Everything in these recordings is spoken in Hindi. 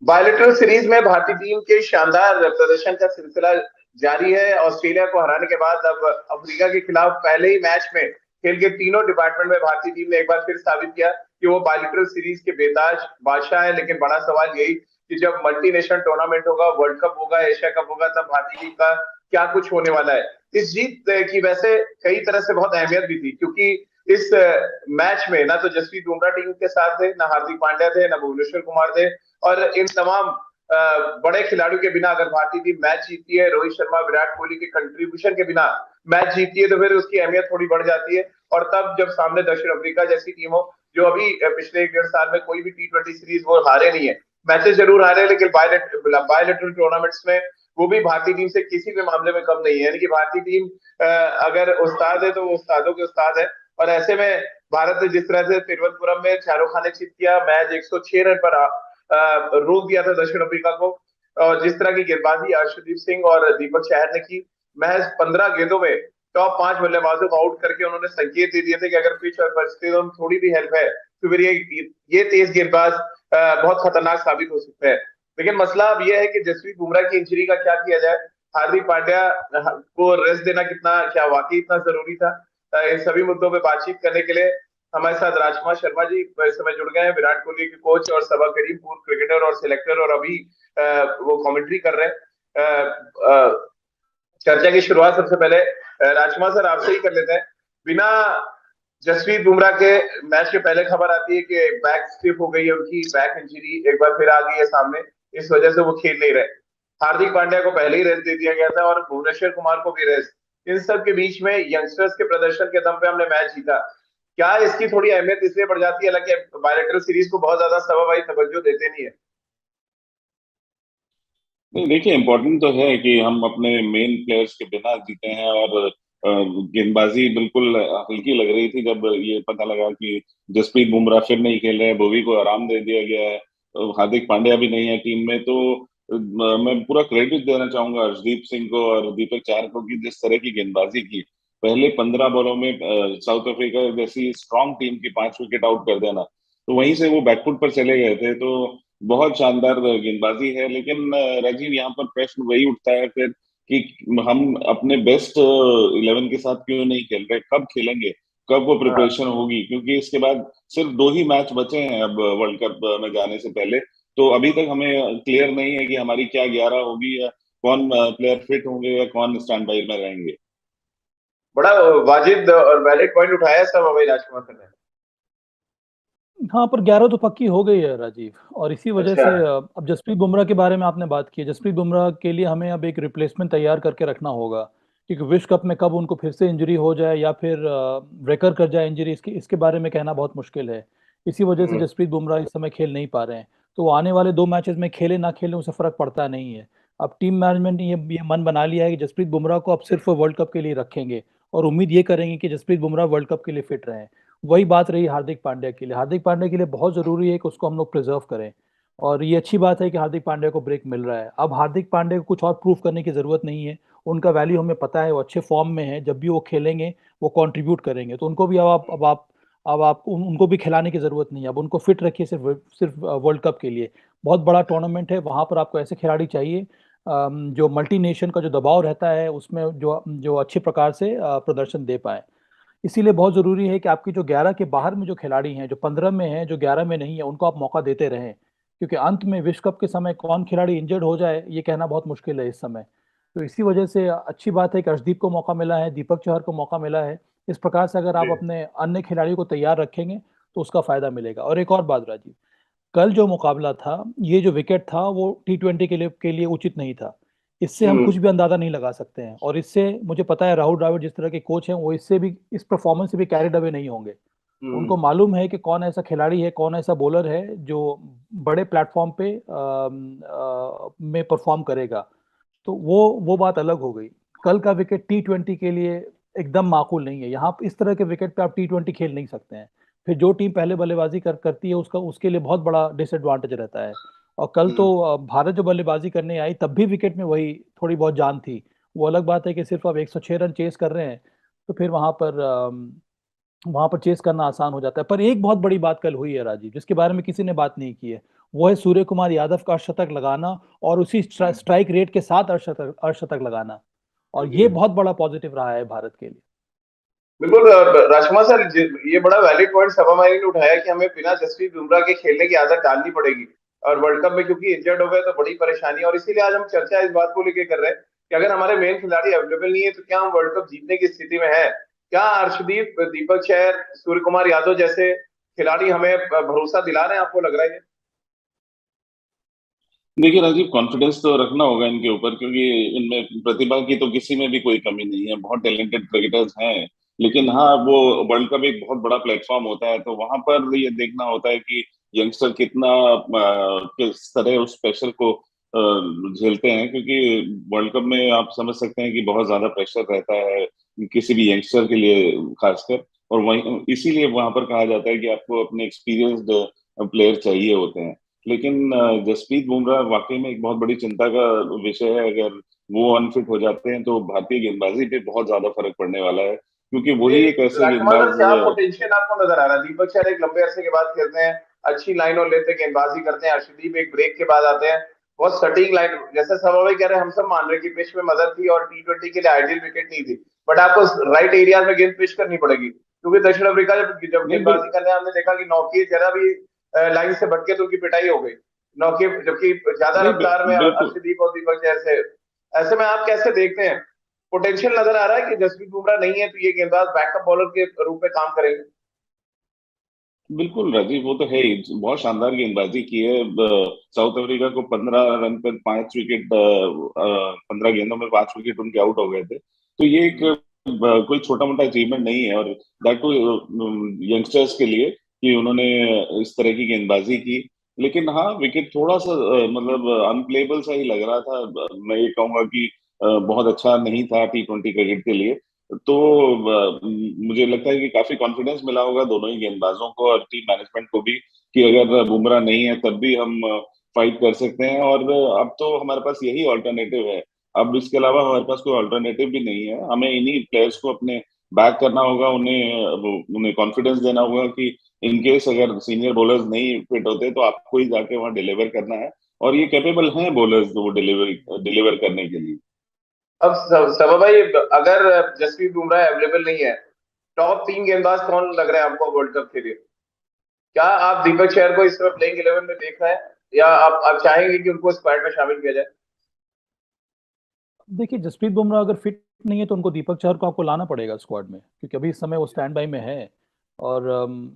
बायलेटरल सीरीज में भारतीय टीम के शानदार प्रदर्शन का सिलसिला जारी है। ऑस्ट्रेलिया को हराने के बाद अब अफ्रीका के खिलाफ पहले ही मैच में खेल के तीनों डिपार्टमेंट में भारतीय टीम ने एक बार फिर साबित किया कि वो बायलेटरल सीरीज के बेताज बादशाह है। लेकिन बड़ा सवाल यही कि जब मल्टीनेशनल टूर्नामेंट होगा, वर्ल्ड कप होगा, एशिया कप होगा, तब भारतीय टीम का क्या कुछ होने वाला है। इस जीत की वैसे कई तरह से बहुत अहमियत भी थी, क्योंकि इस मैच में ना तो जसप्रीत बुमराह टीम के साथ थे, ना हार्दिक पांड्या थे, ना भुवनेश्वर कुमार थे। और इन तमाम बड़े खिलाड़ियों के बिना अगर भारतीय टीम मैच जीतती है, रोहित शर्मा विराट कोहली के कंट्रीब्यूशन के बिना मैच जीतती है, तो फिर उसकी अहमियत थोड़ी बढ़ जाती है। और तब जब सामने दक्षिण अफ्रीका जैसी टीम हो, जो अभी पिछले 1 डेढ़ साल में कोई भी T20 सीरीज वो हारे नहीं है, मैचेस जरूर हारे लेकिन बायलेटरल टूर्नामेंट्स में वो भी भारतीय टीम से किसी भी मामले में कम नहीं है। यानी कि भारतीय टीम अगर उस्ताद है तो वो उस्तादों के उस्ताद है। और ऐसे में भारत ने जिस तरह से तिरुवनंतपुरम में शाहरुख ने चित किया, मैच 106 रन पर रोक दिया था दक्षिण अफ्रीका को। और जिस तरह की गेंदबाजी अर्शदीप सिंह और दीपक चहर ने की, महज 15 गेंदों में टॉप 5 बल्लेबाजों को आउट करके उन्होंने संकेत दे दिए थे कि अगर पिच और परिस्थितियों में थोड़ी भी हेल्प है तो फिर ये तेज गेंदबाज बहुत खतरनाक साबित हो सकते हैं। लेकिन मसला अब यह है कि जसप्रीत बुमराह की इंजरी का क्या किया जाए। हार्दिक पांड्या को रेस्ट देना कितना, क्या वाकई इतना जरूरी था। इन सभी मुद्दों पे बातचीत करने के लिए हमारे साथ राजकुमार शर्मा जी इस समय जुड़ गए हैं, विराट कोहली के कोच, और सबा करीम पूर्व क्रिकेटर और सिलेक्टर, और अभी वो कमेंट्री कर रहे हैं। चर्चा की शुरुआत सबसे पहले राजकुमार सर आपसे ही कर लेते हैं। बिना जसप्रीत बुमराह के मैच के पहले खबर आती है कि बैक स्टिफ हो गई है, उनकी बैक इंजरी एक बार फिर आ गई है सामने, इस वजह से वो खेल नहीं रहे। हार्दिक पांड्या को पहले ही रेस्ट दे दिया गया था और भुवनेश्वर कुमार को भी रेस्ट। इन सब के बीच में यंगस्टर्स के प्रदर्शन के दम पे हमने मैच जीता। क्या इसकी थोड़ी अहमियत इसलिए बढ़ जाती है, हालांकि बायलेटरल सीरीज को बहुत ज्यादा सबब तवज्जो देते नहीं है। नहीं, देखिए, इम्पोर्टेंट तो है कि हम अपने मेन प्लेयर्स के बिना जीते हैं। और गेंदबाजी बिल्कुल हल्की लग रही थी जब ये पता लगा कि जसप्रीत बुमराह फिर नहीं खेल रहे हैं, भुवी को आराम दे दिया गया है, हार्दिक पांड्या भी नहीं है टीम में। तो मैं पूरा क्रेडिट देना चाहूंगा अर्शदीप सिंह को और दीपक चाहर को कि जिस तरह की गेंदबाजी की पहले 15 बॉलों में साउथ अफ्रीका जैसी स्ट्रांग टीम की 5 विकेट आउट कर देना, तो वहीं से वो बैकफुट पर चले गए थे। तो बहुत शानदार गेंदबाजी है। लेकिन राजीव, यहाँ पर प्रश्न वही उठता है फिर कि हम अपने बेस्ट 11 के साथ क्यों नहीं खेल रहे, कब खेलेंगे, कब वो हाँ, प्रिपरेशन होगी, क्योंकि इसके बाद सिर्फ 2 ही मैच बचे हैं अब वर्ल्ड कप में जाने से पहले। तो अभी तक हमें क्लियर नहीं है कि हमारी क्या 11 होगी, या कौन प्लेयर फिट होंगे, या कौन स्टैंड बाई में रहेंगे। बड़ा वाजिब और वैलिड पॉइंट उठाया सब अभी राजकुमार सर ने। हाँ, पर 11 तो पक्की हो गई है राजीव, और इसी वजह अच्छा। से अब जसप्रीत बुमराह के बारे में आपने बात की है। जसप्रीत बुमराह के लिए हमें अब एक रिप्लेसमेंट तैयार करके रखना होगा, क्योंकि विश्व कप में कब उनको फिर से इंजरी हो जाए या फिर रेकर कर जाए इंजरी, इसके बारे में कहना बहुत मुश्किल है। इसी वजह से हम्म। जसप्रीत बुमराह इस समय खेल नहीं पा रहे हैं। तो वो आने वाले 2 मैचेस में खेले ना खेले उससे फर्क पड़ता नहीं है। अब टीम मैनेजमेंट ने ये मन बना लिया है कि जसप्रीत बुमराह को अब सिर्फ वर्ल्ड कप के लिए रखेंगे, और उम्मीद ये करेंगे कि जसप्रीत बुमराह वर्ल्ड कप के लिए फिट रहे। वही बात रही हार्दिक पांड्या के लिए। हार्दिक पांड्या के लिए बहुत जरूरी है कि उसको हम लोग प्रिजर्व करें, और ये अच्छी बात है कि हार्दिक पांड्या को ब्रेक मिल रहा है। अब हार्दिक पांड्या को कुछ और प्रूफ करने की जरूरत नहीं है। उनका वैल्यू हमें पता है, वो अच्छे फॉर्म में है, जब भी वो खेलेंगे वो कंट्रीब्यूट करेंगे। तो उनको भी अब आप उनको भी खिलाने की जरूरत नहीं है। अब उनको फिट रखिए सिर्फ सिर्फ वर्ल्ड कप के लिए। बहुत बड़ा टूर्नामेंट है, वहां पर आपको ऐसे खिलाड़ी चाहिए जो मल्टी नेशन का जो दबाव रहता है उसमें जो जो अच्छे प्रकार से प्रदर्शन दे पाए। इसीलिए बहुत ज़रूरी है कि आपकी जो 11 के बाहर में जो खिलाड़ी हैं, जो 15 में हैं, जो 11 में नहीं है, उनको आप मौका देते रहें। क्योंकि अंत में विश्व कप के समय कौन खिलाड़ी इंजर्ड हो जाए ये कहना बहुत मुश्किल है इस समय। तो इसी वजह से अच्छी बात है कि अर्शदीप को मौका मिला है, दीपक चहर को मौका मिला है। इस प्रकार से अगर जी। आप अपने अन्य खिलाड़ियों को तैयार रखेंगे तो उसका फायदा मिलेगा। और एक और बात राजीव, कल जो मुकाबला था, ये जो विकेट था वो T20 के लिए उचित नहीं था। इससे हम हम्म। कुछ भी अंदाजा नहीं लगा सकते हैं, और इससे मुझे पता है राहुल द्रविड़ जिस तरह के कोच हैं वो इससे भी, इस परफॉर्मेंस से भी कैरिड अवे नहीं होंगे। हम्म। उनको मालूम है कि कौन ऐसा खिलाड़ी है, कौन ऐसा बॉलर है जो बड़े प्लेटफॉर्म पे में परफॉर्म करेगा। तो वो बात अलग हो गई। कल का विकेट T20 के लिए एकदम माकूल नहीं है। यहाँ इस तरह के विकेट पे आप T20 खेल नहीं सकते हैं। फिर जो टीम पहले बल्लेबाजी करती है उसका उसके लिए बहुत बड़ा डिसएडवांटेज रहता है। और कल तो हम्म। भारत जो बल्लेबाजी करने आई तब भी विकेट में वही थोड़ी बहुत जान थी। वो अलग बात है कि सिर्फ आप 106 रन चेस कर रहे हैं, तो फिर वहां पर चेस करना आसान हो जाता है। पर एक बहुत बड़ी बात कल हुई है राजीव, जिसके बारे में किसी ने बात नहीं की है। वो है सूर्य कुमार यादव का अर्धशतक लगाना और उसी स्ट्राइक रेट के साथ अर्धशतक लगाना, और ये बहुत बड़ा पॉजिटिव रहा है भारत के लिए। बिल्कुल राजकुमार सर, ये बड़ा वैलिड पॉइंट सभा माई ने उठाया कि हमें बिना जसप्रीत बुमराह के खेलने की आदत डालनी पड़ेगी, और वर्ल्ड कप में क्योंकि इंजर्ड हो गए तो बड़ी परेशानी, और इसीलिए आज हम चर्चा इस बात को लेकर कर रहे हैं कि अगर हमारे मेन खिलाड़ी अवेलेबल नहीं है तो क्या हम वर्ल्ड कप जीतने की स्थिति में है? क्या अर्शदीप, दीपक चहर, सूर्य कुमार यादव जैसे खिलाड़ी हमें भरोसा दिला रहे हैं, आपको लग रहा है? देखिए राजीव, कॉन्फिडेंस तो रखना होगा इनके ऊपर, क्योंकि इनमें प्रतिभा की तो किसी में भी कोई कमी नहीं है, बहुत टैलेंटेड क्रिकेटर्स हैं। लेकिन हाँ, वो वर्ल्ड कप एक बहुत बड़ा प्लेटफॉर्म होता है, तो वहां पर ये देखना होता है कि यंगस्टर कितना किस तरह उस प्रेशर को झेलते हैं, क्योंकि वर्ल्ड कप में आप समझ सकते हैं कि बहुत ज्यादा प्रेशर रहता है किसी भी यंगस्टर के लिए खासकर। और वही इसीलिए वहां पर कहा जाता है कि आपको अपने एक्सपीरियंस्ड प्लेयर चाहिए होते हैं। लेकिन जसप्रीत बुमराह वाकई में एक बहुत बड़ी चिंता का विषय है। अगर वो अनफिट हो जाते हैं तो भारतीय गेंदबाजी पे बहुत ज्यादा फर्क पड़ने वाला है, क्योंकि ये वही एक ऐसे राजकुमार सर, गेंदबाज। क्या पोटेंशियल आपको नजर आ रहा है? दीपक चहर एक लंबे अरसे के बाद खेलते हैं, अच्छी लाइन और लेते गेंदबाजी करते हैं। अर्शदीप एक ब्रेक के बाद आते हैं, बहुत सटीक लाइन, जैसे सभा भाई कह रहे हैं, हम सब मान रहे हैं कि पिच में मदद थी और T20 के लिए आइडियल विकेट नहीं थी, बट आपको राइट एरिया में गेंद पिच करनी पड़ेगी, क्योंकि दक्षिण अफ्रीका जब जब नहीं गेंदबाजी करने हमने देखा कि नौकी जरा भी लाइन से भटके तो उनकी पिटाई हो गई, नौकी जबकि ज्यादा नहीं रफ्तार में बिल्कुल अर्शदीप और दीपक चहर से। ऐसे में आप कैसे देखते हैं, पोटेंशियल नजर आ रहा है कि जसप्रीत बुमराह नहीं है तो ये गेंदबाज बैकअप बॉलर के रूप में काम करेंगे? बिल्कुल राजीव, वो तो है ही, बहुत शानदार गेंदबाजी की है। साउथ अफ्रीका को 15 रन पर 5 विकेट, 15 गेंदों में 5 विकेट उनके आउट हो गए थे। तो ये एक कोई छोटा मोटा अचीवमेंट नहीं है, और दैट टू यंगस्टर्स के लिए, कि उन्होंने इस तरह की गेंदबाजी की। लेकिन हाँ, विकेट थोड़ा सा मतलब अनप्लेबल सा ही लग रहा था। मैं ये कहूंगा कि बहुत अच्छा नहीं था T20 क्रिकेट के लिए। तो मुझे लगता है कि काफी कॉन्फिडेंस मिला होगा दोनों ही गेंदबाजों को और टीम मैनेजमेंट को भी, कि अगर बुमराह नहीं है तब भी हम फाइट कर सकते हैं। और अब तो हमारे पास यही ऑल्टरनेटिव है, अब इसके अलावा हमारे पास कोई ऑल्टरनेटिव भी नहीं है। हमें इन्हीं प्लेयर्स को अपने बैक करना होगा, उन्हें कॉन्फिडेंस देना होगा कि इन केस अगर सीनियर बॉलर्स नहीं फिट होते तो आपको ही जाके वहां डिलीवर करना है, और ये कैपेबल हैं बॉलर्स वो डिलीवर करने के लिए। अब सभा भाई, अगर जसप्रीत बुमराह अवेलेबल नहीं है, टॉप 3 गेंदबाज कौन लग रहे हैं आपको वर्ल्ड कप के लिए? क्या आप दीपक चहर को इस समय प्लेइंग 11 में देख रहे हैं, या आप चाहेंगे कि उनको स्क्वाड में शामिल किया जाए? देखिए, जसप्रीत बुमराह अगर फिट नहीं है तो उनको दीपक चहर को आपको लाना पड़ेगा स्क्वाड में, क्योंकि अभी इस समय वो स्टैंड बाई में है। और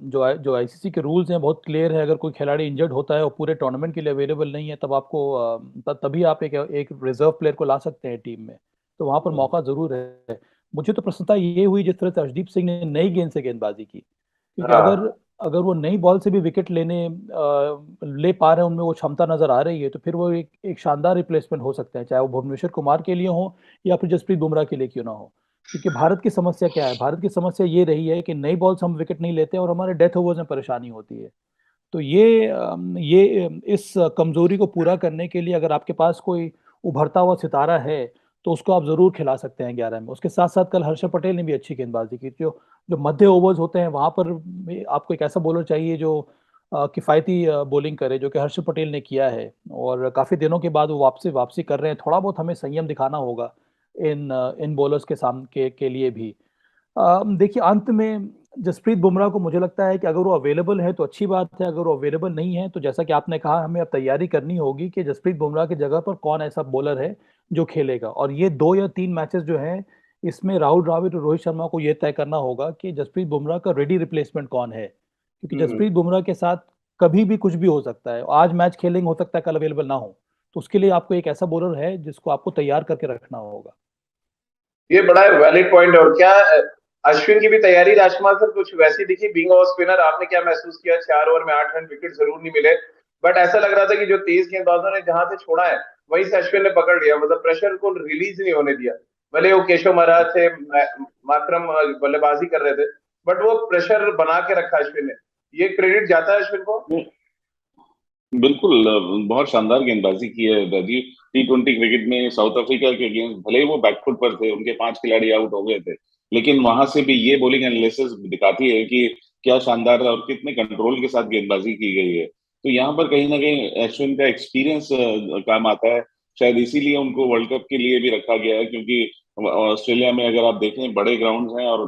जो आईसीसी के रूल्स हैं बहुत क्लियर है, अगर कोई खिलाड़ी इंजर्ड होता है और पूरे टूर्नामेंट के लिए अवेलेबल नहीं है तब आपको तभी आप एक रिजर्व प्लेयर को ला सकते हैं टीम में, तो वहां पर मौका जरूर है। मुझे तो प्रसन्नता ये हुई जिस तरह से अर्शदीप सिंह ने नई गेंद से गेंदबाजी की, क्योंकि अगर हाँ, अगर वो नई बॉल से भी विकेट ले पा रहे हैं, उनमें वो क्षमता नजर आ रही है, तो फिर वो एक शानदार रिप्लेसमेंट हो सकते हैं, चाहे वो भुवनेश्वर कुमार के लिए हो या फिर जसप्रीत बुमराह के लिए क्यों ना हो। क्योंकि भारत की समस्या क्या है, भारत की समस्या ये रही है कि नई बॉल से हम विकेट नहीं लेते और हमारे डेथ ओवर्स में परेशानी होती है। तो इस कमजोरी को पूरा करने के लिए अगर आपके पास कोई उभरता हुआ सितारा है तो उसको आप जरूर खिला सकते हैं 11 में। उसके साथ साथ कल हर्षल पटेल ने भी अच्छी गेंदबाजी की। जो जो मध्य ओवर्स होते हैं वहां पर आपको एक ऐसा बॉलर चाहिए जो किफायती बॉलिंग करे, जो कि हर्षल पटेल ने किया है, और काफी दिनों के बाद वो वापसी कर रहे हैं। थोड़ा बहुत हमें संयम दिखाना होगा इन बॉलर्स के सामने के लिए भी। देखिए, अंत में जसप्रीत बुमराह को मुझे लगता है कि अगर वो अवेलेबल है तो अच्छी बात है, अगर वो अवेलेबल नहीं है तो जैसा कि आपने कहा, हमें अब तैयारी करनी होगी कि जसप्रीत बुमराह की जगह पर कौन ऐसा बॉलर है जो खेलेगा। और ये 2 या 3 मैचेस जो हैं, इसमें राहुल द्रविड़ और रोहित शर्मा को ये तय करना होगा कि जसप्रीत बुमराह का रेडी रिप्लेसमेंट कौन है, क्योंकि हम्म। जसप्रीत बुमराह के साथ कभी भी कुछ भी हो सकता है। आज मैच खेलेंगे, हो सकता है कल अवेलेबल ना हो, तो उसके लिए आपको एक ऐसा बॉलर है जिसको आपको तैयार करके रखना होगा। ये बड़ा वैलिड पॉइंट है। और क्या अश्विन की भी तैयारी राजकुमार सर कुछ वैसी दिखी? बीइंग ऑफ स्पिनर आपने क्या महसूस किया? 4 ओवर में 8 रन, विकेट जरूर नहीं मिले, बट ऐसा लग रहा था कि जो तेज गेंदबाजों ने जहां से छोड़ा है वहीं से अश्विन ने पकड़ लिया, मतलब प्रेशर को रिलीज नहीं होने दिया। भले वो केशव महाराज से मातरम बल्लेबाजी कर रहे थे, बट वो प्रेशर बना के रखा अश्विन ने। ये क्रेडिट जाता है अश्विन को। बिल्कुल, बहुत शानदार गेंदबाजी की है राजीव। T20 क्रिकेट में साउथ अफ्रीका के अगेंस्ट भले ही वो बैकफुट पर थे, उनके 5 खिलाड़ी आउट हो गए थे, लेकिन वहां से भी ये बॉलिंग एनालिसिस दिखाती है कि क्या शानदार और कितने कंट्रोल के साथ गेंदबाजी की गई है। तो यहाँ पर कहीं ना कहीं अश्विन का एक्सपीरियंस काम आता है। शायद इसीलिए उनको वर्ल्ड कप के लिए भी रखा गया है, क्योंकि ऑस्ट्रेलिया में अगर आप देखें बड़े ग्राउंड्स हैं, और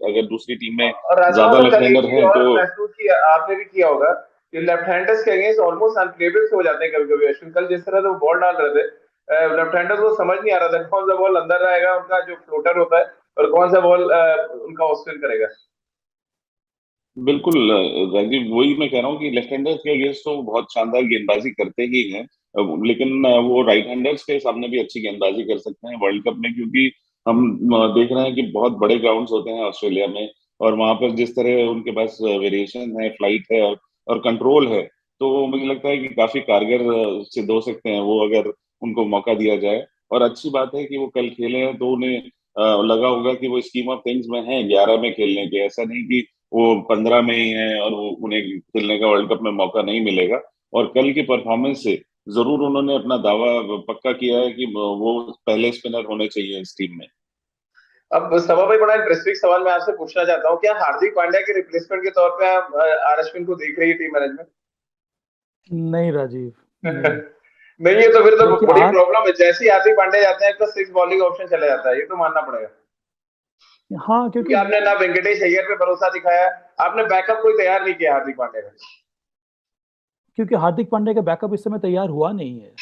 अगर दूसरी टीम में और राजकुमार ज्यादा सर, लेफ्ट कल एक हैंडर चीज हैं और तो महसूस किया, आपने भी किया होगा कि लेफ्ट हैंडर्स के अगेंस्ट ऑलमोस्ट अनप्लेबल से हो जाते हैं कभी कभी अश्विन। कल जिस तरह से वो बॉल डाल रहे थे, लेफ्ट हैंडर्स को समझ नहीं आ रहा था कौन सा बॉल अंदर रहेगा उनका जो फ्लोटर होता है, और कौन सा बॉल उनका ऑफ स्पिन करेगा। बिल्कुल राजीव, वही मैं कह रहा हूँ कि लेफ्ट हैंडर्स के अगेंस्ट तो बहुत शानदार गेंदबाजी करते ही हैं। लेकिन वो राइट हैंडर्स के सामने भी अच्छी गेंदबाजी कर सकते हैं वर्ल्ड कप में, क्योंकि हम देख रहे हैं कि बहुत बड़े ग्राउंड्स होते हैं ऑस्ट्रेलिया में, और वहां पर जिस तरह उनके पास वेरिएशन है, फ्लाइट है और कंट्रोल है, तो मुझे लगता है कि काफी कारगर सिद्ध हो सकते हैं वो, अगर उनको मौका दिया जाए। और अच्छी बात है कि वो कल खेले हैं, तो उन्हें लगा होगा कि वो स्कीम ऑफ थिंग्स में है 11 में खेलने के, ऐसा नहीं कि वो 15 में ही है और वो उन्हें खेलने का वर्ल्ड कप में मौका नहीं मिलेगा। और कल की परफॉर्मेंस से जरूर उन्होंने अपना दावा पक्का किया है कि वो पहले स्पिनर होने चाहिए इस टीम में। अब सभा भाई, बड़ा इंटरेस्टिंग सवाल मैं आपसे पूछना चाहता हूँ, क्या हार्दिक पांड्या के रिप्लेसमेंट के तौर पे आप आर अश्विन को देख रही है टीम मैनेजमेंट? नहीं राजीव, नहीं। नहीं है तो फिर तो देखिए बड़ी आर प्रॉब्लम है। जैसे ही हार्दिक पांड्या जाते हैं तो सिक्स बॉलिंग ऑप्शन चला जाता है, ये तो मानना पड़ेगा। हाँ, क्योंकि क्योंकि आपने ना वेंकटेश अय्यर पे भरोसा दिखाया, आपने बैकअप कोई तैयार नहीं किया हार्दिक पांड्या का। क्योंकि हार्दिक पांड्या का बैकअप इस समय तैयार हुआ नहीं है।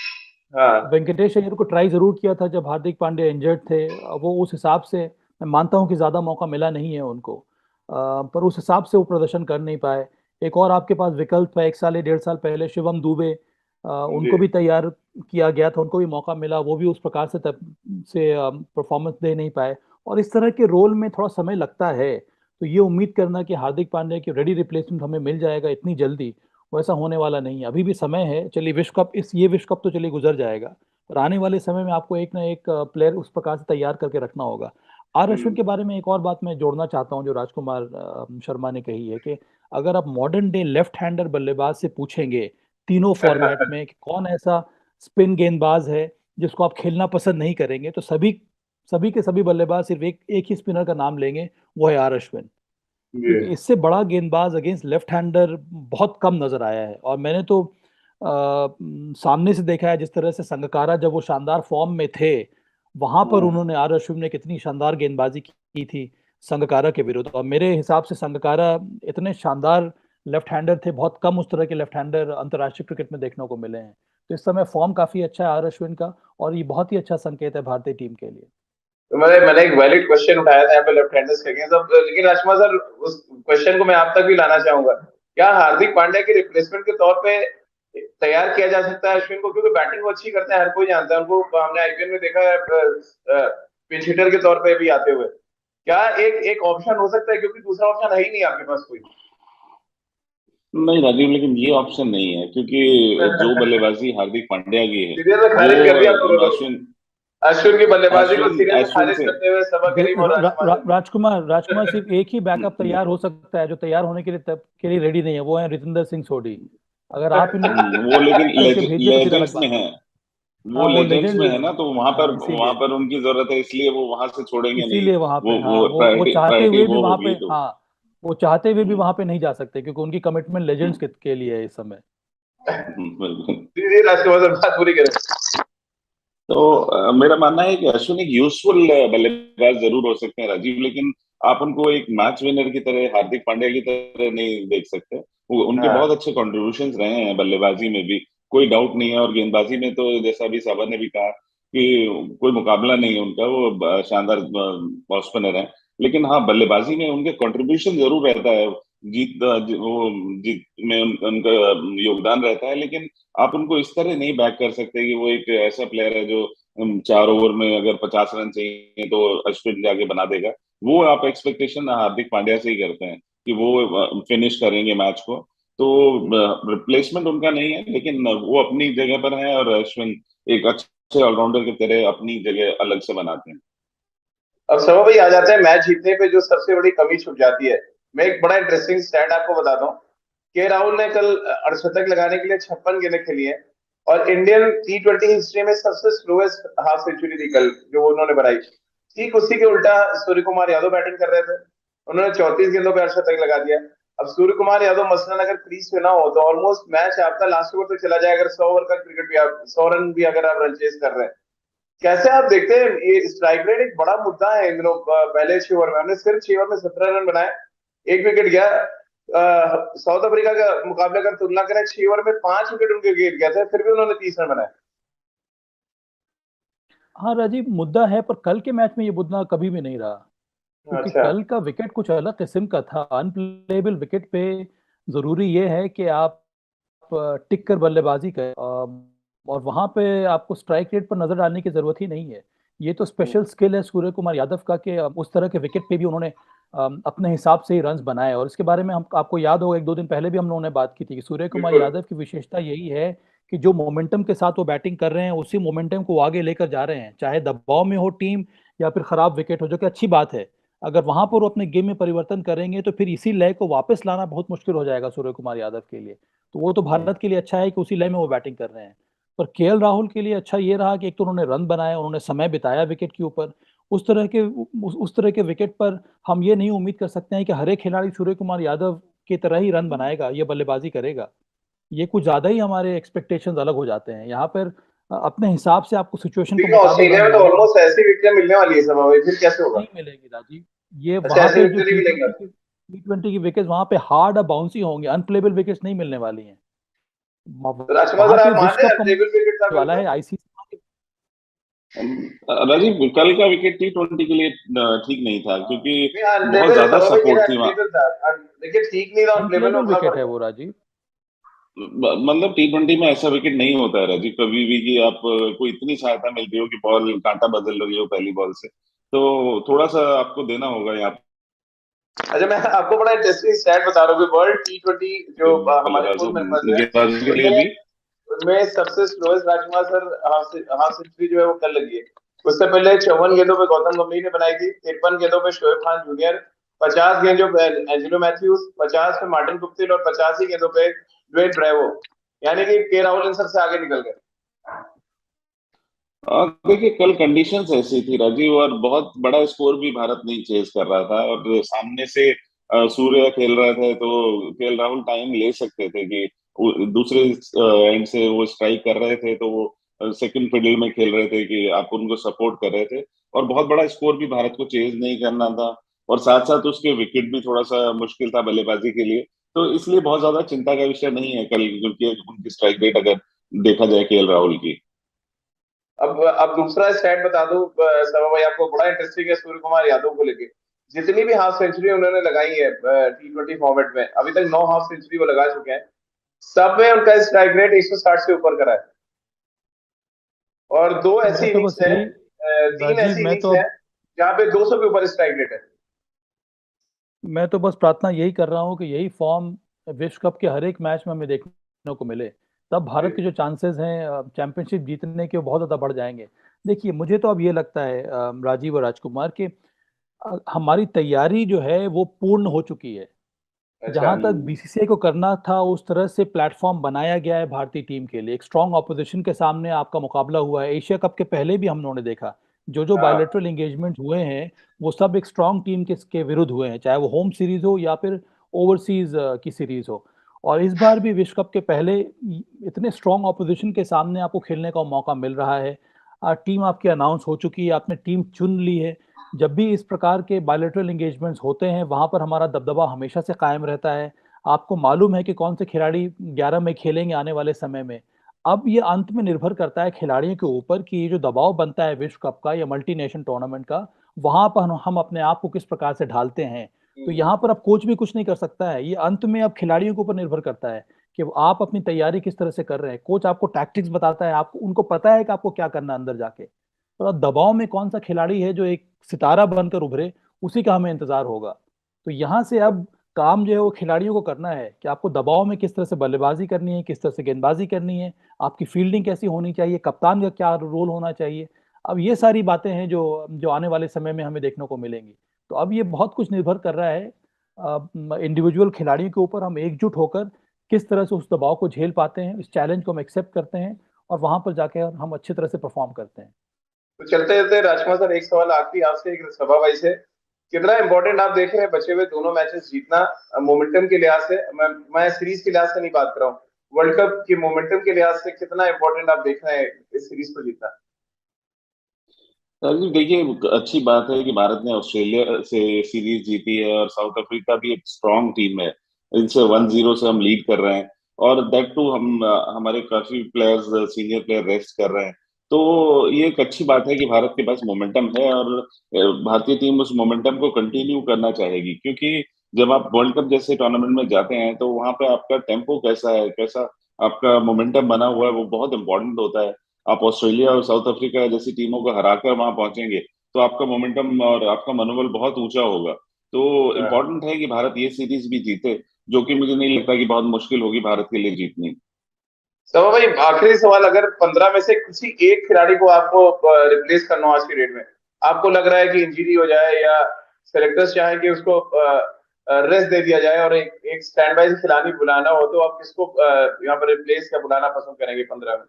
हाँ। वेंकटेश अय्यर को ट्राई जरूर किया था जब हार्दिक पांड्या इंजर्ड थे। वो उस हिसाब से, मैं मानता हूं कि ज्यादा मौका मिला नहीं है उनको, पर उस हिसाब से वो प्रदर्शन कर नहीं पाए। एक और आपके पास विकल्प है, 1 साल या 1.5 साल पहले शिवम दुबे, जी। उनको भी तैयार किया गया था, उनको भी मौका मिला, वो भी उस प्रकार से परफॉर्मेंस दे नहीं पाए। और इस तरह के रोल में थोड़ा समय लगता है, तो ये उम्मीद करना कि हार्दिक पांड्या की रेडी रिप्लेसमेंट हमें मिल जाएगा इतनी जल्दी, वैसा होने वाला नहीं है। अभी भी समय है, चलिए विश्व कप, ये विश्व कप तो चलिए गुजर जाएगा, पर आने वाले समय में आपको एक ना एक प्लेयर उस प्रकार से तैयार करके रखना होगा। आर अश्विन हम्म। के बारे में एक और बात मैं जोड़ना चाहता हूं जो राजकुमार शर्मा ने कही है, कि अगर आप मॉडर्न डे लेफ्ट हैंडर बल्लेबाज से पूछेंगे तीनों फॉर्मेट में कि कौन ऐसा स्पिन गेंदबाज है जिसको आप खेलना पसंद नहीं करेंगे, तो सभी सभी के सभी बल्लेबाज सिर्फ एक एक ही स्पिनर का नाम लेंगे, वो है आर अश्विन। जी। क्योंकि इससे बड़ा गेंदबाज अगेंस्ट लेफ्ट हैंडर बहुत कम नजर आया है। और मैंने तो सामने से देखा है, जिस तरह से संगकारा जब वो शानदार फॉर्म में थे, वहां पर हाँ। उन्होंने, आर अश्विन ने कितनी शानदार गेंदबाजी की थी संगकारा के विरुद्ध। और मेरे हिसाब से संगकारा इतने शानदार लेफ्ट हैंडर थे, बहुत कम उस तरह के लेफ्ट हैंडर अंतर्राष्ट्रीय क्रिकेट में देखने को मिले हैं। तो इस समय फॉर्म काफी अच्छा है आर अश्विन का, और ये बहुत ही अच्छा संकेत है भारतीय टीम के लिए। तो मैंने एक वैलिड क्वेश्चन उठाया था यहाँ पे लेफ्ट हैंडर्स के अगेंस्ट अब, लेकिन राजकुमार सर, उस क्वेश्चन को मैं आप तक भी लाना चाहूंगा। क्या हार्दिक पांड्या के रिप्लेसमेंट के तौर पे तैयार किया जा सकता है अश्विन को? क्योंकि बैटिंग वो अच्छी करते हैं, हर कोई जानता है उनको, हमने आईपीएल में देखा है पिंच हिटर के तौर पे भी आते हुए। क्या एक एक ऑप्शन हो सकता है, क्योंकि दूसरा ऑप्शन है ही नहीं आपके पास कोई। नहीं राजीव, लेकिन ये ऑप्शन नहीं है, क्योंकि जो बल्लेबाजी हार्दिक पांड्या की है सीरियल में वो खारिज कर दिया आप दोनों लोग। अश्विन अश्विन की बल्लेबाजी को अश्विन सीरियल में अश्विन खारिज से करते हुए सबा करीम और राजकुमार सर ने। राजकुमार सिर्फ एक ही बैकअप तैयार हो सकता है जो तैयार होने के लिए के लिए रेडी नहीं है, वो है रितेंद्र सिंह सोढ़ी। अगर आप इन्हें वो लेकिन करके भेजिए तो फिर अलग लेजेंड्स में बात है। है। वो हाँ, वो लेजेंड्स लेजेंड, में है ना, तो हाँ वहां इसीलिए, पर उनकी जरूरत है, इसलिए वो वहां से छोड़ेंगे नहीं। इसीलिए वहां पे, हाँ, वो वो प्रायोरिटी चाहते प्रायोरिटी हुए भी वो वहां पे, होगी तो। हाँ, वो चाहते हुए भी हम्म, वहां पे नहीं जा सकते, क्योंकि उनकी कमिटमेंट लेजेंड्स के लिए है इस समय। बिल्कुल। जी जी, राजकुमार सर बात पूरी करें। तो मेरा मानना है कि अश्विन एक यूजफुल बल्लेबाज जरूर हो सकते हैं राजीव, लेकिन आप उनको एक मैच विनर की तरह, हार्दिक पांड्या की तरह नहीं देख सकते। वो उनके बहुत हाँ। अच्छे कॉन्ट्रीब्यूशंस रहे हैं बल्लेबाजी में भी, कोई डाउट नहीं है। और गेंदबाजी में तो जैसा अभी साबा ने भी कहा कि कोई मुकाबला नहीं है उनका, वो शानदार स्पिनर है। लेकिन हाँ, बल्लेबाजी में उनके कंट्रीब्यूशन जरूर रहता है, वो जीत में उनका योगदान रहता है। लेकिन आप उनको इस तरह नहीं बैक कर सकते कि वो एक ऐसा प्लेयर है जो 4 ओवर में अगर 50 रन चाहिए तो अश्विन जाके बना देगा। वो आप एक्सपेक्टेशन हार्दिक पांड्या से ही करते हैं कि वो फिनिश करेंगे मैच को। तो रिप्लेसमेंट उनका नहीं है, लेकिन वो अपनी जगह पर है, और अश्विन एक अच्छे ऑलराउंडर की तरह अपनी जगह अलग से बनाते हैं। अब सभा भाई आ जाते हैं मैच जीतने पे, जो सबसे बड़ी कमी छुप जाती है। मैं एक बड़ा इंटरेस्टिंग स्टैट आपको बताता हूँ। के राहुल ने कल अर्धशतक लगाने के लिए 56 गेंदें खेली हैं, और इंडियन T20 हिस्ट्री में सबसे स्लोएस्ट हाफ सेंचुरी थी कल जो उन्होंने बनाई। ठीक उसी के उल्टा सूर्य कुमार यादव बैटिंग कर रहे थे, उन्होंने 34 गेंदों पे अर्धशतक लगा दिया। अब सूर्य कुमार यादव मसलन अगर क्रीज पे ना हो तो ऑलमोस्ट मैच आपका लास्ट ओवर तक चला जाए, अगर 100 ओवर का क्रिकेट भी आप 100 रन भी अगर आप रन चेज कर रहे हैं। कैसे आप देखते हैं ये स्ट्राइक रेट एक बड़ा मुद्दा है इन दिनों। पहले 6 ओवर में हमने सिर्फ 6 ओवर में 17 रन बनाए, एक विकेट गया। साउथ अफ्रीका का मुकाबले अगर तुलना करें, 6 ओवर में 5 विकेट उनके गिर गया था, फिर भी उन्होंने 30 रन बनाए। हाँ राजीव, मुद्दा है, पर कल के मैच में ये मुद्दा कभी भी नहीं रहा, क्योंकि अच्छा। कल का विकेट कुछ अलग किस्म का था, अनप्लेबल विकेट पे। जरूरी ये है कि आप टिक कर बल्लेबाजी करें, और वहां पे आपको स्ट्राइक रेट पर नजर डालने की जरूरत ही नहीं है। ये तो स्पेशल स्किल है सूर्य कुमार यादव का कि उस तरह के विकेट पे भी उन्होंने अपने हिसाब से ही रन्स बनाए। और इसके बारे में हम, आपको याद होगा, एक दो दिन पहले भी हम लोगों ने बात की थी कि सूर्य कुमार बिल्कुल। यादव की विशेषता यही है कि जो मोमेंटम के साथ वो बैटिंग कर रहे हैं, उसी मोमेंटम को आगे लेकर जा रहे हैं, चाहे दबाव में हो टीम या फिर खराब विकेट हो, जो कि अच्छी बात है। अगर वहां पर वो अपने गेम में परिवर्तन करेंगे तो फिर इसी लय को वापस लाना बहुत मुश्किल हो जाएगा सूर्य कुमार यादव के लिए। तो वो तो भारत के लिए अच्छा है कि उसी लय में वो बैटिंग कर रहे हैं। पर केएल राहुल के लिए अच्छा ये रहा कि एक तो उन्होंने रन बनाए, उन्होंने समय बिताया विकेट के ऊपर। उस तरह के विकेट पर हम ये नहीं उम्मीद कर सकते हैं कि हर एक खिलाड़ी सूर्य कुमार यादव की तरह ही रन बनाएगा, ये बल्लेबाजी करेगा। ये कुछ ज्यादा ही हमारे एक्सपेक्टेशंस अलग हो जाते हैं यहाँ पर। अपने हिसाब से आपको सिचुएशन के लेकिन मुताबिक ऑस्ट्रेलिया रन में तो बनाने हैं। ऑलमोस्ट ऐसी विकेट मिलने वाली है सब, भाई फिर कैसे होगा? नहीं मिलेगी राजीव, ये अच्छा, वहां ऐसे पे जो विकेट नहीं मिलेगा। टी ट्वेंटी की विकेट वहां पे हार्ड और बाउंसी होंगे, अनप्लेबल विकेट्स नहीं मिलने वाली हैं। तो राजकुमार वहां सर, पे आप मान विश्व रहे कप हैं का टेबल विकेट था मुकाबला कल वाला का? है आईसीसी। राजीव, कल का विकेट T20 के लिए ठीक नहीं था, क्योंकि नहीं, बहुत अनप्लेबल ज्यादा सभा भाई, सपोर्ट थी वहां। अनप्लेबल था। विकेट ठीक नहीं था, अनप्लेबल में अनप्लेबल बड़ा विकेट फर्क है है। वो राजीव। मतलब T20 में ऐसा विकेट नहीं होता है राजीव, कभी भी, कि आप को इतनी सहायता मिलती हो कि बॉल कांटा बदल रही हो पहली बॉल से। तो थोड़ा सा आपको देना होगा यहाँ अच्छा, मैं आपको बड़ा इंटरेस्टिंग स्टैट बता रहा हूँ। वर्ल्ड T20 जो पे हमारे बल्लेबाजों फुल मेंबर्स हैं, गेंदबाजों के लिए उनमें भी। उनमें सबसे स्लोएस्ट राजकुमार सर हाफ सेंचुरी जो है वो कल लगी है। उससे पहले 54 गेंदों पे गौतम गंभीर ने बनाई थी, 53 गेंदों पे शोएब खान जूनियर, 50 गेंदों पे एंजेलो मैथ्यूज, 50 पे मार्टिन गुप्टिल और 85 गेंदों पे ड्वेन ब्रेवो। यानी कि के राहुल इन सबसे आगे निकल गए। देखिए, कल कंडीशंस ऐसी थी राजीव, और बहुत बड़ा स्कोर भी भारत नहीं चेज कर रहा था, और सामने से सूर्य खेल रहे थे, तो केएल राहुल टाइम ले सकते थे कि दूसरे एंड से वो स्ट्राइक कर रहे थे, तो वो सेकंड फिडल में खेल रहे थे कि आप उनको सपोर्ट कर रहे थे, और बहुत बड़ा स्कोर भी भारत को चेज नहीं करना था। और साथ साथ उसके विकेट भी थोड़ा सा मुश्किल था बल्लेबाजी के लिए। तो इसलिए बहुत ज्यादा चिंता का विषय नहीं है कल, क्योंकि उनकी स्ट्राइक रेट अगर देखा जाए केएल राहुल की। अब दूसरा स्टैट बता दूं सभा भाई, आपको बड़ा इंटरेस्टिंग है सूर्य कुमार यादव को लेके। जितनी भी हाफ सेंचुरी उन्होंने लगाई है T20 फॉर्मेट में, अभी तक 9 हाफ सेंचुरी वो लगा चुके हैं। सब में उनका स्ट्राइक रेट 160 से ऊपर करा है। और दो मैं ऐसी तो इनिंग्स बस हैं, यही, तीन राजीव ऐसी मैं इनिंग्स तो हैं अब जहां पे 200 के ऊपर स्ट्राइक रेट है। मैं तो बस प्रार्थना यही कर रहा हूँ कि यही फॉर्म विश्व कप के हर एक मैच में हमें देखने को मिले। तब भारत के जो चांसेस हैं चैंपियनशिप जीतने के, वो बहुत ज़्यादा बढ़ जाएंगे। देखिए, मुझे तो अब ये लगता है राजीव और राजकुमार, कि हमारी तैयारी जो है वो पूर्ण हो चुकी है। अच्छा। जहां तक बीसीसीआई को करना था, उस तरह से प्लेटफॉर्म बनाया गया है भारतीय टीम के लिए। एक स्ट्रांग ऑपोजिशन के सामने आपका मुकाबला हुआ है। एशिया कप के पहले भी हम लोगों ने देखा, जो जो हाँ। बायलैटरल एंगेजमेंट हुए हैं, वो सब एक स्ट्रांग टीम के विरुद्ध हुए हैं, चाहे वो होम सीरीज हो या फिर ओवरसीज की सीरीज हो। और इस बार भी विश्व कप के पहले इतने स्ट्रांग ऑपोजिशन के सामने आपको खेलने का मौका मिल रहा है। टीम आपकी अनाउंस हो चुकी है, आपने टीम चुन ली है। जब भी इस प्रकार के बायलैटरल एंगेजमेंट्स होते हैं, वहां पर हमारा दबदबा हमेशा से कायम रहता है। आपको मालूम है कि कौन से खिलाड़ी 11 में खेलेंगे आने वाले समय में। अब ये अंत में निर्भर करता है खिलाड़ियों के ऊपर कि ये जो दबाव बनता है विश्व कप का या मल्टीनेशनल टूर्नामेंट का, वहां पर हम अपने आप को किस प्रकार से ढालते हैं। तो यहाँ पर अब कोच भी कुछ नहीं कर सकता है, ये अंत में अब खिलाड़ियों के ऊपर निर्भर करता है कि आप अपनी तैयारी किस तरह से कर रहे हैं। कोच आपको टैक्टिक्स बताता है, आपको उनको पता है कि आपको क्या करना है अंदर जाके। तो अब दबाव में कौन सा खिलाड़ी है जो एक सितारा बनकर उभरे, उसी का हमें इंतजार होगा। तो यहाँ से अब काम जो है वो खिलाड़ियों को करना है कि आपको दबाव में किस तरह से बल्लेबाजी करनी है, किस तरह से गेंदबाजी करनी है, आपकी फील्डिंग कैसी होनी चाहिए, कप्तान का क्या रोल होना चाहिए। अब ये सारी बातें हैं जो जो आने वाले समय में हमें देखने को मिलेंगी। तो अब ये बहुत कुछ निर्भर कर रहा है इंडिविजुअल खिलाड़ियों के ऊपर। हम एकजुट होकर किस तरह से उस दबाव को झेल पाते हैं, इस चैलेंज को हम एक्सेप्ट करते हैं, और वहां पर जाकर हम अच्छी तरह से परफॉर्म करते हैं। तो चलते चलते राजकुमार सर, एक सवाल आखिरी आपसे, एक सभा भाई से। कितना इंपॉर्टेंट आप देख रहे हैं बचे हुए दोनों मैचेस जीतना मोमेंटम के लिहाज से। मैं सीरीज के लिहाज से नहीं बात कर रहा हूँ, वर्ल्ड कप की मोमेंटम के लिहाज से कितना इंपॉर्टेंट आप देख रहे हैं इस सीरीज को जीतना। राजीव देखिए, अच्छी बात है कि भारत ने ऑस्ट्रेलिया से सीरीज जीती है और साउथ अफ्रीका भी एक स्ट्रांग टीम है। इनसे 1-0 से हम लीड कर रहे हैं और दैट टू हम हमारे काफी प्लेयर्स, सीनियर प्लेयर रेस्ट कर रहे हैं। तो ये एक अच्छी बात है कि भारत के पास मोमेंटम है और भारतीय टीम उस मोमेंटम को कंटिन्यू करना चाहेगी, क्योंकि जब आप वर्ल्ड कप जैसे टूर्नामेंट में जाते हैं तो वहां पे आपका टेम्पो कैसा है, कैसा आपका मोमेंटम बना हुआ है, वो बहुत इंपॉर्टेंट होता है। आप ऑस्ट्रेलिया और साउथ अफ्रीका जैसी टीमों को हराकर वहां पहुंचेंगे तो आपका मोमेंटम और आपका मनोबल बहुत ऊंचा होगा। तो इम्पोर्टेंट है कि भारत ये सीरीज भी जीते, जो कि मुझे नहीं लगता कि बहुत मुश्किल होगी भारत के लिए जीतनी। सवा भाई, आखिरी सवाल, अगर 15 में से किसी एक खिलाड़ी को आपको रिप्लेस करना हो आज की डेट में, आपको लग रहा है कि इंजरी हो जाए या सेलेक्टर्स चाहें कि उसको रेस्ट दे दिया जाए और एक स्टैंड बाय खिलाड़ी बुलाना हो, तो आप किसको यहाँ पर रिप्लेस या बुलाना पसंद करेंगे 15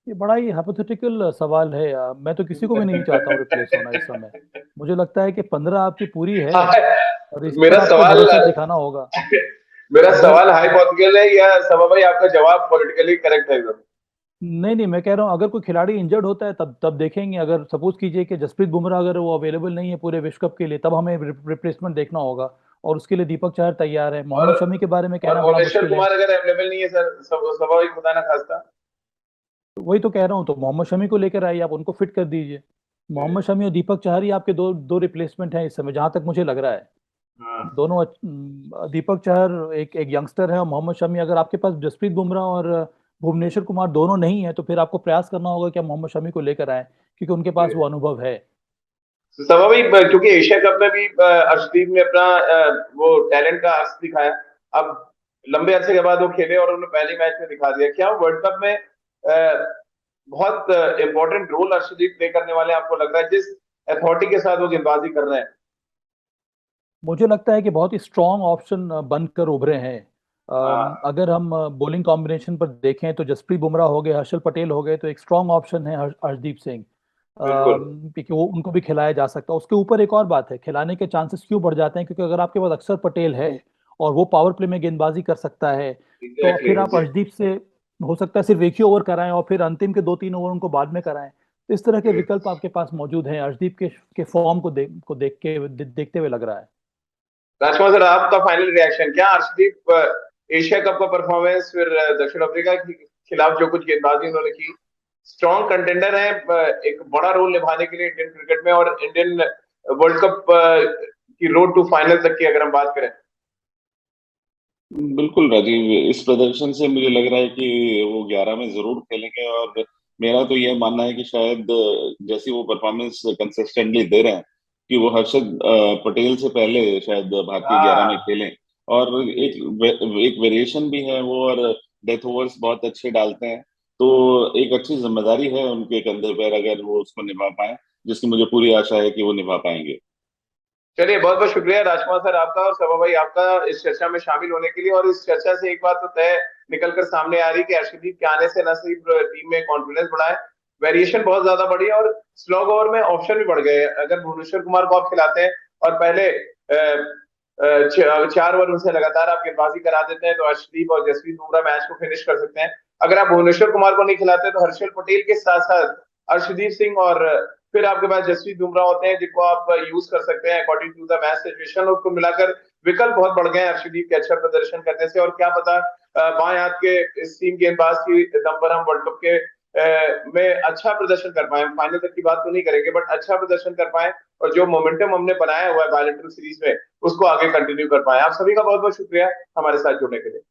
ये बड़ा ही हाइपोथेटिकल सवाल है यार। मैं तो किसी को भी नहीं चाहता हूँ रिप्लेस होना इस समय। में? मुझे लगता है कि 15 आपकी पूरी है हाँ, और इस पर मेरा आपको सवाल भरोसा दिखाना होगा। मेरा अगर सवाल हाइपोथेटिकल है या सवा भाई आपका जवाब पॉलिटिकली करेक्ट है एकदम? नहीं नहीं, मैं कह रहा हूँ अगर कोई खिलाड़ी इंजर्ड होता है तब तब देखेंगे। अगर सपोज कीजिए कि जसप्रीत बुमराह अगर वो अवेलेबल नहीं है पूरे विश्व कप के लिए, तब हमें रिप्लेसमेंट देखना होगा और उसके लिए दीपक चहर तैयार है। और मोहम्मद शमी के बारे में और कहना बड़ा भुवनेश्वर मुश्किल है। कुमार अगर अवेलेबल नहीं है सर, सवा भाई खुदा ना खास्ता। वही तो कह रहा हूँ, तो मोहम्मद शमी को लेकर आइए, आप उनको फिट कर दीजिए। मोहम्मद शमी और दीपक चहर ही आपके दो दो रिप्लेसमेंट हैं इस समय, जहां तक मुझे लग रहा है। हाँ। दोनों दीपक चहर एक एक यंगस्टर है और मोहम्मद शमी, अगर आपके पास जसप्रीत बुमराह और भुवनेश्वर कुमार दोनों नहीं है तो फिर आपको प्रयास करना होगा कि आप मोहम्मद शमी को लेकर आए, क्योंकि उनके पास वो अनुभव है। तो सवा भाई, क्योंकि एशिया कप में भी अर्शदीप ने अपना वो टैलेंट का अर्श दिखाया। अब लंबे अरसे के बाद वो खेले और उन्होंने पहले मैच में दिखा दिया। क्या वर्ल्ड कप में बहुत इंपॉर्टेंट रोल अर्शदीप प्ले करने वाले हैं, आपको लग रहा है, जिस अथॉरिटी के साथ वो गेंदबाजी कर रहे हैं? मुझे लगता है कि बहुत ही स्ट्रॉन्ग ऑप्शन बनकर उभरे हैं। हाँ, अगर हम बॉलिंग कॉम्बिनेशन पर देखें तो जसप्रीत बुमराह हो गए, हर्षल पटेल हो गए, तो एक स्ट्रॉन्ग ऑप्शन है हर्षदीप सिंह। बिल्कुल। क्योंकि वो उनको भी खिलाया जा सकता है। उसके ऊपर एक और बात है, खिलाने के चांसेस क्यों बढ़ जाते हैं, क्योंकि अगर आपके पास अक्षर पटेल है और वो पावर प्ले में गेंदबाजी कर सकता है, तो एग्जैक्टली फिर आप exactly. अर्शदीप से हो सकता है सिर्फ एक ही ओवर कराएं और फिर अंतिम के 2-3 ओवर उनको बाद में कराएं। तो इस तरह के विकल्प आपके पास मौजूद हैं। अर्शदीप के फॉर्म को देखते हुए लग रहा है। राजकुमार सर, आपका फाइनल रिएक्शन क्या? अर्शदीप एशिया कप का परफॉर्मेंस, फिर दक्षिण अफ्रीका के खिलाफ जो कुछ गेंदबाजी उन्होंने की, स्ट्रॉन्ग कंटेंडर है एक बड़ा रोल निभाने के लिए इंडियन क्रिकेट में और इंडियन वर्ल्ड कप की रोड टू फाइनल तक की अगर हम बात करें? बिल्कुल राजीव, इस प्रदर्शन से मुझे लग रहा है कि वो 11 में जरूर खेलेंगे और मेरा तो यह मानना है कि शायद जैसी वो परफॉर्मेंस कंसिस्टेंटली दे रहे हैं कि वो हर्षद पटेल से पहले शायद भारतीय 11 में हाँ खेलें। और जी। एक वेरिएशन भी है वो, और डेथ ओवर्स बहुत अच्छे डालते हैं। तो एक अच्छी जिम्मेदारी है उनके कंधे पर अगर वो उसको निभा पाए, जिसकी मुझे पूरी आशा है कि वो निभा पाएंगे। चलिए, बहुत बहुत शुक्रिया राजकुमार सर आपका और सभा भाई आपका इस चर्चा में शामिल होने के लिए। और इस चर्चा से एक बात तो तय निकलकर सामने आ रही कि अर्शदीप के आने से न सिर्फ टीम में कॉन्फिडेंस बढ़ा है, वेरिएशन बहुत ज्यादा बढ़ी है और स्लॉग ओवर में ऑप्शन भी बढ़ गए हैं। अगर भुवनेश्वर कुमार को आप खिलाते हैं और पहले 4 ओवर उनसे लगातार आप गेंदबाजी करा देते हैं, तो अर्शदीप और जसप्रीत बुमराह मैच को फिनिश कर सकते हैं। अगर आप भुवनेश्वर कुमार को नहीं खिलाते तो हर्षल पटेल के साथ साथ अर्शदीप सिंह और फिर आपके पास जसप्रीत बुमराह होते हैं जिनको आप यूज कर सकते हैं according to the match situation. उसको मिलाकर विकल्प बहुत बढ़ गए हैं अर्शदीप के अच्छा प्रदर्शन करने से। और क्या पता बाएं हाथ के इस टीम गेंदबाज की दम पर हम वर्ल्ड कप के में अच्छा प्रदर्शन कर पाए। फाइनल तक की बात तो नहीं करेंगे, बट अच्छा प्रदर्शन कर पाए और जो मोमेंटम हमने बनाया हुआ है बायलैटरल सीरीज में उसको आगे कंटिन्यू कर पाए। आप सभी का बहुत बहुत शुक्रिया हमारे साथ जुड़ने के लिए।